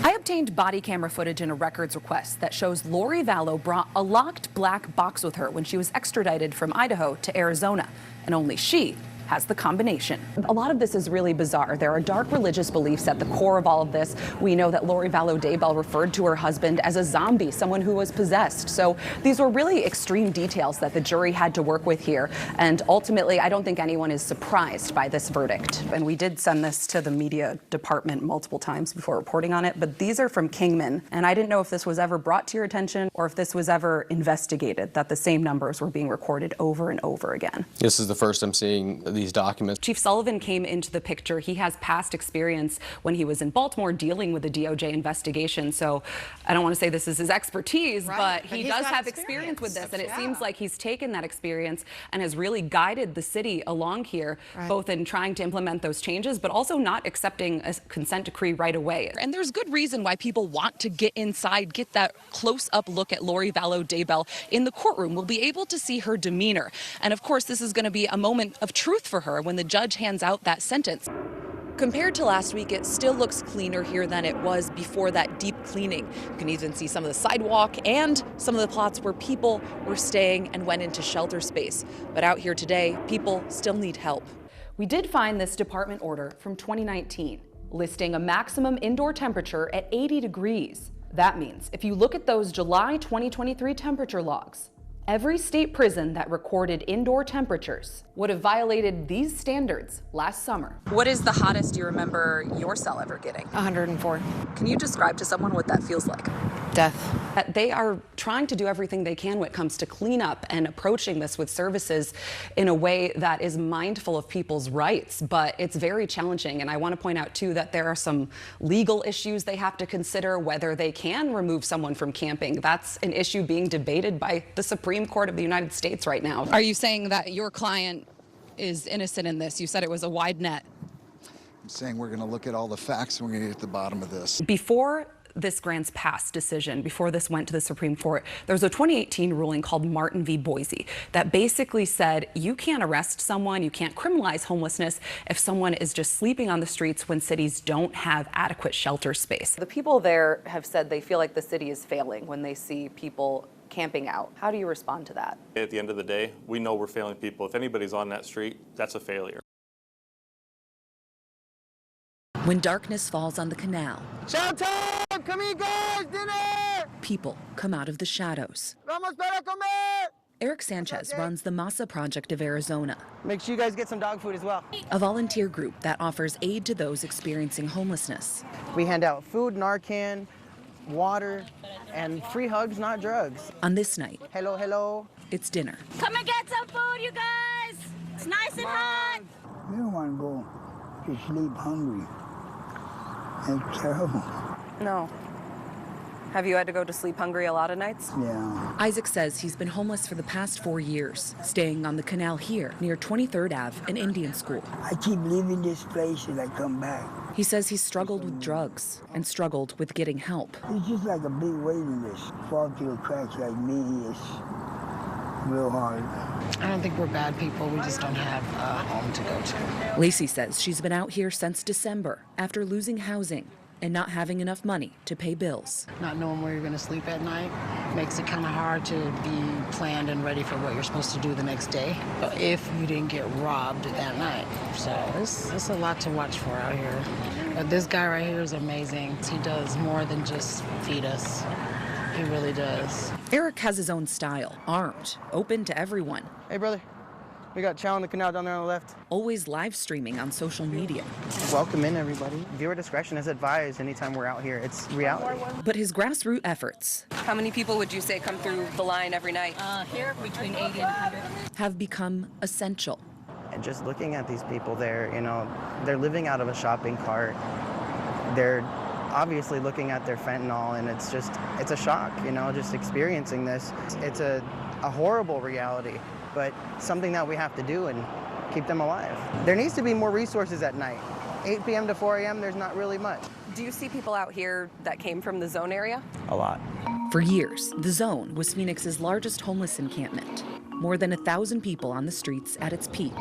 I obtained body camera footage in a records request that shows Lori Vallow brought a locked black box with her when she was extradited from Idaho to Arizona, and only she has the combination. A lot of this is really bizarre. There are dark religious beliefs at the core of all of this. We know that Lori Vallow Daybell referred to her husband as a zombie, someone who was possessed. So these were really extreme details that the jury had to work with here. And ultimately, I don't think anyone is surprised by this verdict. And we did send this to the media department multiple times before reporting on it, but these are from Kingman. And I didn't know if this was ever brought to your attention or if this was ever investigated, that the same numbers were being recorded over and over again. This is the first I'm seeing these documents. Chief Sullivan came into the picture. He has past experience when he was in Baltimore dealing with the DOJ investigation. So I don't want to say this is his expertise, but he does have experience with this. And it seems like he's taken that experience and has really guided the city along here, both in trying to implement those changes, but also not accepting a consent decree right away. And there's good reason why people want to get inside, get that close-up look at Lori Vallow Daybell in the courtroom. We'll be able to see her demeanor. And of course, this is going to be a moment of truth for her when the judge hands out that sentence. Compared to last week, it still looks cleaner here than it was before that deep cleaning. You can even see some of the sidewalk and some of the plots where people were staying and went into shelter space. But out here today, people still need help. We did find this department order from 2019, listing a maximum indoor temperature at 80 degrees. That means if you look at those July 2023 temperature logs, every state prison that recorded indoor temperatures would have violated these standards last summer. What is the hottest you remember your cell ever getting? 104. Can you describe to someone what that feels like? Death. They are trying to do everything they can when it comes to cleanup and approaching this with services in a way that is mindful of people's rights, but it's very challenging. And I want to point out too that there are some legal issues they have to consider, whether they can remove someone from camping. That's an issue being debated by the Supreme Court of the United States right now. Are you saying that your client is innocent in this? You said it was a wide net. I'm saying we're going to look at all the facts and we're going to get to the bottom of this. Before this grants pass decision, before this went to the Supreme Court, there was a 2018 ruling called Martin v. Boise that basically said you can't arrest someone, you can't criminalize homelessness if someone is just sleeping on the streets when cities don't have adequate shelter space. The people there have said they feel like the city is failing when they see people camping out. How do you respond to that? At the end of the day, we know we're failing people. If anybody's on that street, that's a failure. When darkness falls on the canal, Shelter! Come here, guys! Dinner! people come out of the shadows. Vamos para comer! Eric Sanchez runs the Masa Project of Arizona, Make sure you guys get some dog food as well. a volunteer group that offers aid to those experiencing homelessness. We hand out food, Narcan, water, and free hugs, not drugs. On this night, Hello, hello. it's dinner. Come and get some food, you guys! It's nice and hot! You don't want to go to sleep hungry. It's terrible. No. Have you had to go to sleep hungry a lot of nights? Yeah. Isaac says he's been homeless for the past 4 years, staying on the canal here near 23rd Ave and Indian School. I keep leaving this place and I come back. He says he's struggled with drugs and struggled with getting help. It's just like a big waiting list. Fall through the cracks like me is real hard. I don't think we're bad people. We just don't have a home to go to. Lacey says she's been out here since December after losing housing and not having enough money to pay bills. Not knowing where you're going to sleep at night makes it kind of hard to be planned and ready for what you're supposed to do the next day if you didn't get robbed that night. So it's a lot to watch for out here. But this guy right here is amazing. He does more than just feed us. He really does. Eric has his own style, armed, open to everyone. Hey, brother. We got chow in the canal down there on the left. Always live streaming on social media. Welcome in, everybody. Viewer discretion is advised anytime we're out here. It's reality. But his grassroots efforts How many people would you say come through the line every night? Here, between 80 and 100. have become essential. And just looking at these people there, you know, they're living out of a shopping cart. They're obviously looking at their fentanyl, and it's a shock, you know, just experiencing this. It's a horrible reality, but something that we have to do and keep them alive. There needs to be more resources at night. 8 p.m. to 4 a.m., there's not really much. Do you see people out here that came from the zone area? A lot. For years, the Zone was Phoenix's largest homeless encampment. More than 1,000 people on the streets at its peak.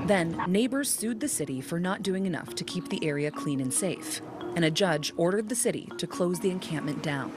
Then, neighbors sued the city for not doing enough to keep the area clean and safe. and a judge ordered the city to close the encampment down.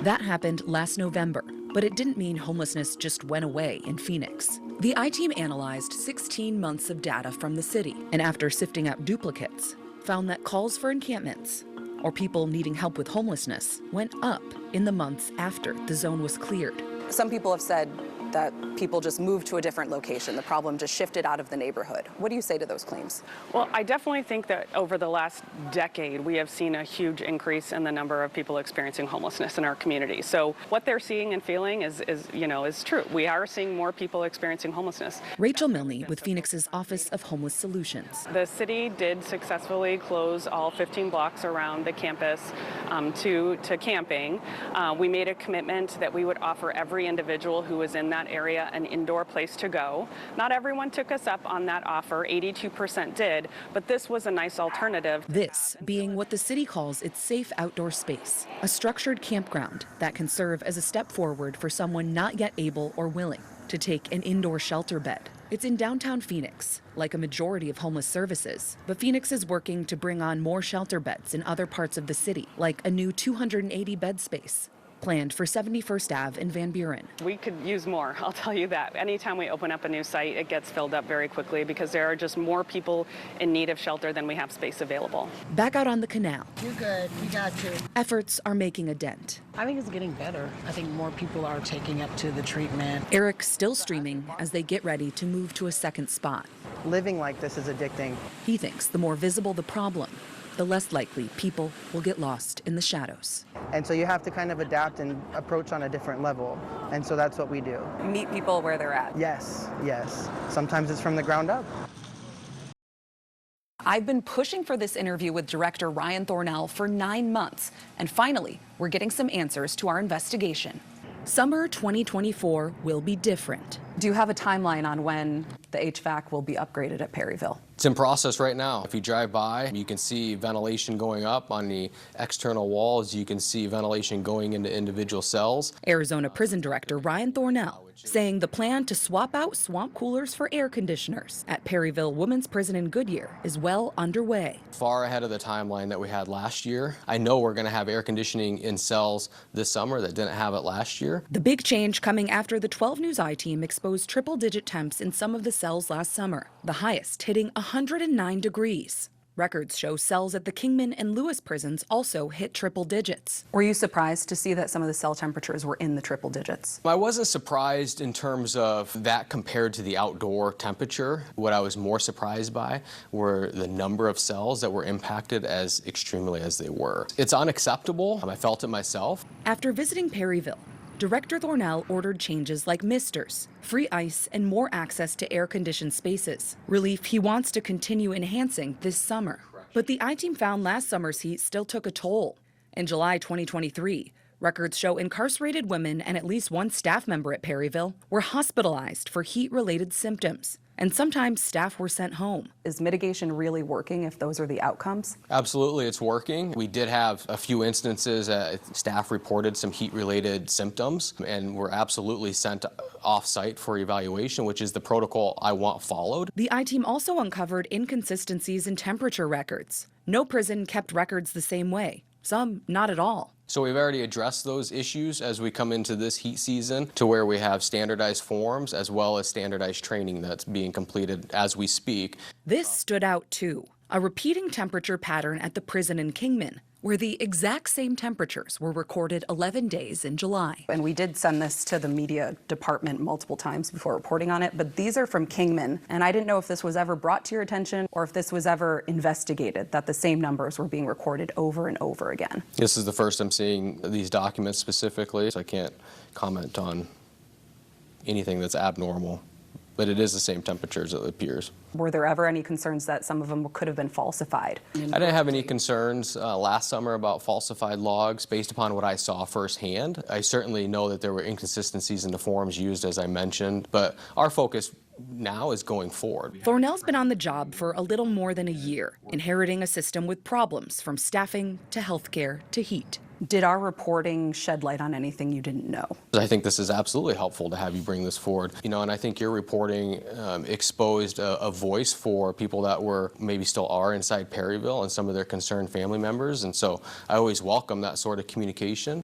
That happened last November, but it didn't mean homelessness just went away in Phoenix. The I-Team analyzed 16 months of data from the city, and after sifting out duplicates, found that calls for encampments, or people needing help with homelessness, went up in the months after the zone was cleared. Some people have said that people just moved to a different location. The problem just shifted out of the neighborhood. What do you say to those claims? Well, I definitely think that over the last decade, we have seen a huge increase in the number of people experiencing homelessness in our community. So what they're seeing and feeling is true. We are seeing more people experiencing homelessness. Rachel Milne with Phoenix's Office of Homeless Solutions. The city did successfully close all 15 blocks around the campus to camping. We made a commitment that we would offer every individual who was in that area an indoor place to go. Not everyone took us up on that offer. 82% did, but this was a nice alternative. This being what the city calls its safe outdoor space, a structured campground that can serve as a step forward for someone not yet able or willing to take an indoor shelter bed. It's in downtown Phoenix, like a majority of homeless services, but Phoenix is working to bring on more shelter beds in other parts of the city, like a new 280 bed space planned for 71st Ave in Van Buren. We could use more, I'll tell you that. Anytime we open up a new site, it gets filled up very quickly because there are just more people in need of shelter than we have space available. Back out on the canal. You're good. We got you. Efforts are making a dent. I think it's getting better. I think more people are taking up to the treatment. Eric's still streaming as they get ready to move to a second spot. Living like this is addicting. He thinks the more visible the problem, the less likely people will get lost in the shadows. And so you have to kind of adapt and approach on a different level. And so that's what we do. Meet people where they're at. Yes, yes. Sometimes it's from the ground up. I've been pushing for this interview with director Ryan Thornell for 9 months, and finally, we're getting some answers to our investigation. Summer 2024 will be different. Do you have a timeline on when the HVAC will be upgraded at Perryville? It's in process right now. If you drive by, you can see ventilation going up on the external walls. You can see ventilation going into individual cells. Arizona Prison Director Ryan Thornell saying the plan to swap out swamp coolers for air conditioners at Perryville Women's Prison in Goodyear is well underway. Far ahead of the timeline that we had last year. I know we're going to have air conditioning in cells this summer that didn't have it last year. The big change coming after the 12 News I-Team exposed triple-digit temps in some of the cells last summer, the highest hitting 109 degrees. Records show cells at the Kingman and Lewis prisons also hit triple digits. Were you surprised to see that some of the cell temperatures were in the triple digits? I wasn't surprised in terms of that compared to the outdoor temperature. What I was more surprised by were the number of cells that were impacted as extremely as they were. It's unacceptable. I felt it myself. After visiting Perryville, Director Thornell ordered changes like misters, free ice, and more access to air-conditioned spaces. Relief he wants to continue enhancing this summer. But the I-Team found last summer's heat still took a toll. In July 2023, records show incarcerated women and at least one staff member at Perryville were hospitalized for heat-related symptoms. And sometimes staff were sent home. Is mitigation really working if those are the outcomes? Absolutely, it's working. We did have a few instances staff reported some heat-related symptoms and were absolutely sent off-site for evaluation, which is the protocol I want followed. The I-Team also uncovered inconsistencies in temperature records. No prison kept records the same way, some not at all. So we've already addressed those issues as we come into this heat season to where we have standardized forms as well as standardized training that's being completed as we speak. This stood out too, a repeating temperature pattern at the prison in Kingman, where the exact same temperatures were recorded 11 days in July. And we did send this to the media department multiple times before reporting on it, but these are from Kingman, and I didn't know if this was ever brought to your attention or if this was ever investigated, that the same numbers were being recorded over and over again. This is the first I'm seeing these documents specifically, so I can't comment on anything that's abnormal, but it is the same temperatures, it appears. Were there ever any concerns that some of them could have been falsified? I didn't have any concerns last summer about falsified logs based upon what I saw firsthand. I certainly know that there were inconsistencies in the forms used, as I mentioned, but our focus now is going forward. Thornell's been on the job for a little more than a year, inheriting a system with problems from staffing to healthcare to heat. Did our reporting shed light on anything you didn't know? I think this is absolutely helpful to have you bring this forward. And I think your reporting exposed a voice for people that were, maybe still are, inside Perryville and some of their concerned family members. And so I always welcome that sort of communication.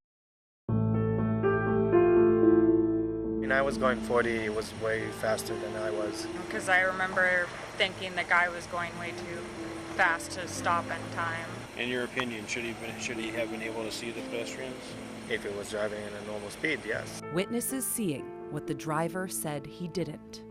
When I was going 40, it was way faster than I was. Because I remember thinking the guy was going way too fast to stop in time. In your opinion, should he have been able to see the pedestrians? If it was driving at a normal speed, yes. Witnesses seeing what the driver said he didn't.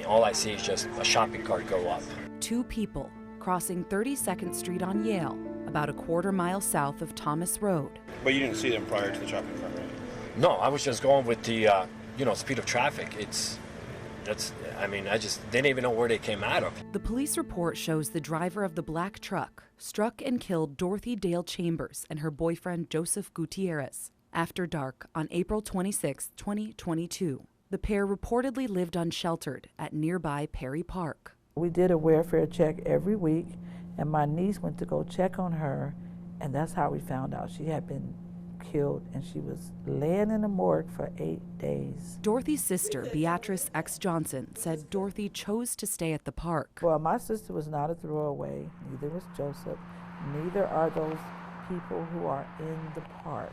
All I see is just a shopping cart go up. Two people crossing 32nd Street on Yale, about a quarter mile south of Thomas Road. But you didn't see them prior to the shopping cart, right? No, I was just going with the, speed of traffic. I just didn't even know where they came out of. The police report shows the driver of the black truck struck and killed Dorothy Dale Chambers and her boyfriend Joseph Gutierrez after dark on April 26, 2022. The pair reportedly lived unsheltered at nearby Perry Park. We did a welfare check every week, and my niece went to go check on her, and that's how we found out she had been killed, and she was laying in the morgue for 8 days. Dorothy's sister, Beatrice X. Johnson, said Dorothy chose to stay at the park. Well, my sister was not a throwaway, neither was Joseph, neither are those people who are in the park.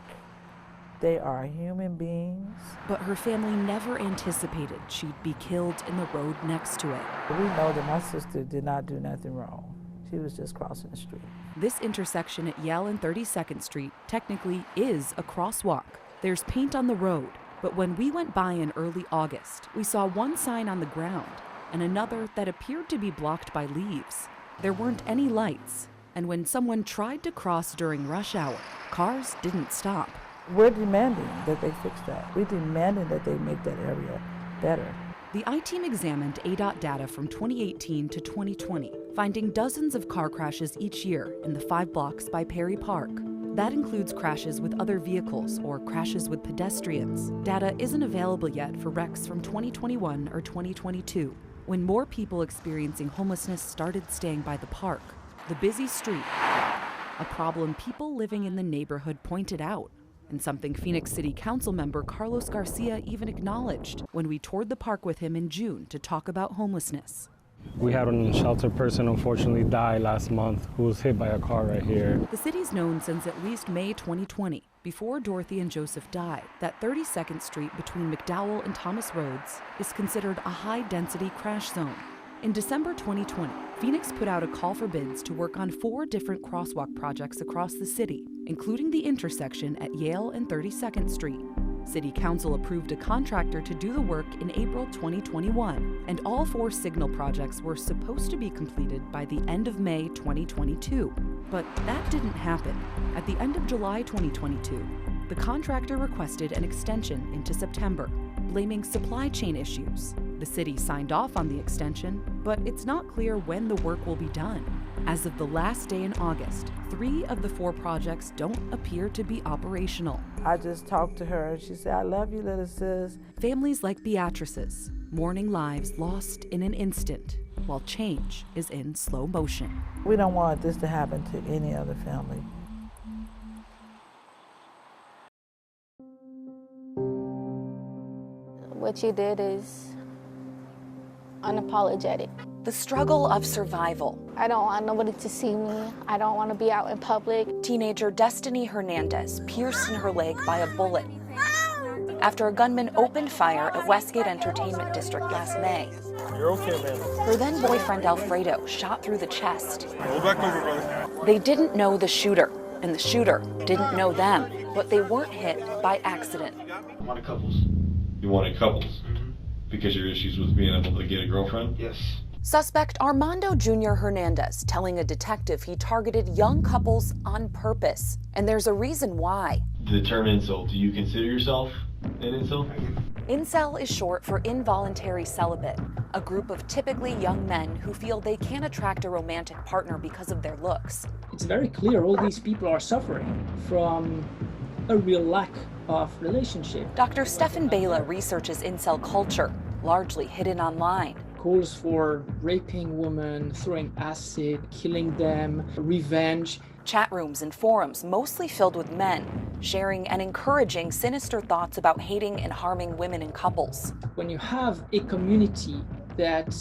They are human beings. But her family never anticipated she'd be killed in the road next to it. We know that my sister did not do nothing wrong. She was just crossing the street. This intersection at Yale and 32nd Street technically is a crosswalk. There's paint on the road, but when we went by in early August, we saw one sign on the ground and another that appeared to be blocked by leaves. There weren't any lights, and when someone tried to cross during rush hour, cars didn't stop. We're demanding that they fix that. We're demanding that they make that area better. The I-Team examined ADOT data from 2018 to 2020, finding dozens of car crashes each year in the 5 blocks by Perry Park. That includes crashes with other vehicles or crashes with pedestrians. Data isn't available yet for wrecks from 2021 or 2022, when more people experiencing homelessness started staying by the park. The busy street, a problem people living in the neighborhood pointed out, and something Phoenix City Council member Carlos Garcia even acknowledged when we toured the park with him in June to talk about homelessness. We had an unsheltered person unfortunately die last month who was hit by a car right here. The city's known since at least May 2020, before Dorothy and Joseph died, that 32nd Street between McDowell and Thomas Roads is considered a high-density crash zone. In December 2020, Phoenix put out a call for bids to work on 4 different crosswalk projects across the city, including the intersection at Yale and 32nd Street. City Council approved a contractor to do the work in April 2021, and all 4 signal projects were supposed to be completed by the end of May 2022. But that didn't happen. At the end of July 2022, the contractor requested an extension into September, blaming supply chain issues. The city signed off on the extension, but it's not clear when the work will be done. As of the last day in August, 3 of the 4 projects don't appear to be operational. I just talked to her and she said, "I love you, little sis." Families like Beatrice's, mourning lives lost in an instant, while change is in slow motion. We don't want this to happen to any other family. What you did is unapologetic. The struggle of survival. I don't want nobody to see me. I don't want to be out in public. Teenager Destiny Hernandez pierced in her leg by a bullet after a gunman opened fire at Westgate Entertainment District last May. You're okay, man. Her then boyfriend Alfredo shot through the chest. Roll back over, brother. They didn't know the shooter, and the shooter didn't know them, but they weren't hit by accident. I wanted couples. You wanted couples? Mm-hmm. Because your issues with being able to get a girlfriend? Yes. Suspect Armando Jr. Hernandez telling a detective he targeted young couples on purpose. And there's a reason why. The term incel, do you consider yourself an incel? Incel is short for involuntary celibate, a group of typically young men who feel they can't attract a romantic partner because of their looks. It's very clear all these people are suffering from a real lack of relationship. Dr. Stephan Bela researches incel culture, largely hidden online. calls for raping women, throwing acid, killing them, revenge. Chat rooms and forums mostly filled with men, sharing and encouraging sinister thoughts about hating and harming women and couples. When you have a community that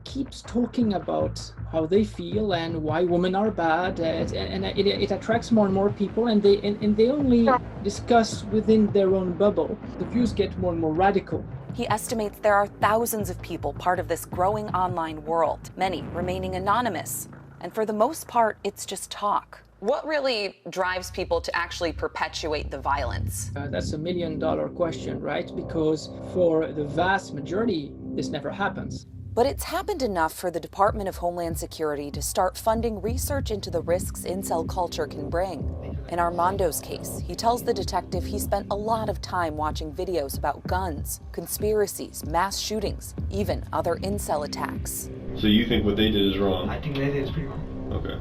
keeps talking about how they feel and why women are bad, and it attracts more and more people, and they only discuss within their own bubble, the views get more and more radical. He estimates there are thousands of people part of this growing online world, many remaining anonymous. And for the most part, it's just talk. What really drives people to actually perpetuate the violence? That's $1 million question, right? Because for the vast majority, this never happens. But it's happened enough for the Department of Homeland Security to start funding research into the risks incel culture can bring. In Armando's case, he tells the detective he spent a lot of time watching videos about guns, conspiracies, mass shootings, even other incel attacks. So you think what they did is wrong? I think what they did is pretty wrong. Okay.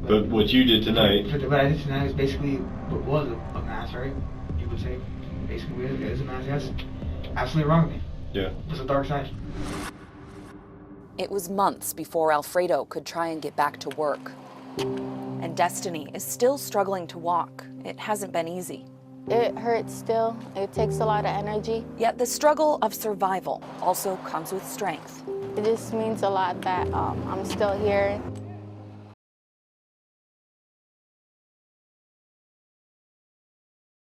But what you did tonight... What I did tonight is basically what was a mass, right? You would say basically it is a mass. That's absolutely wrong with me. Yeah. It's a dark side. It was months before Alfredo could try and get back to work. And Destiny is still struggling to walk. It hasn't been easy. It hurts still. It takes a lot of energy. Yet the struggle of survival also comes with strength. It just means a lot that I'm still here.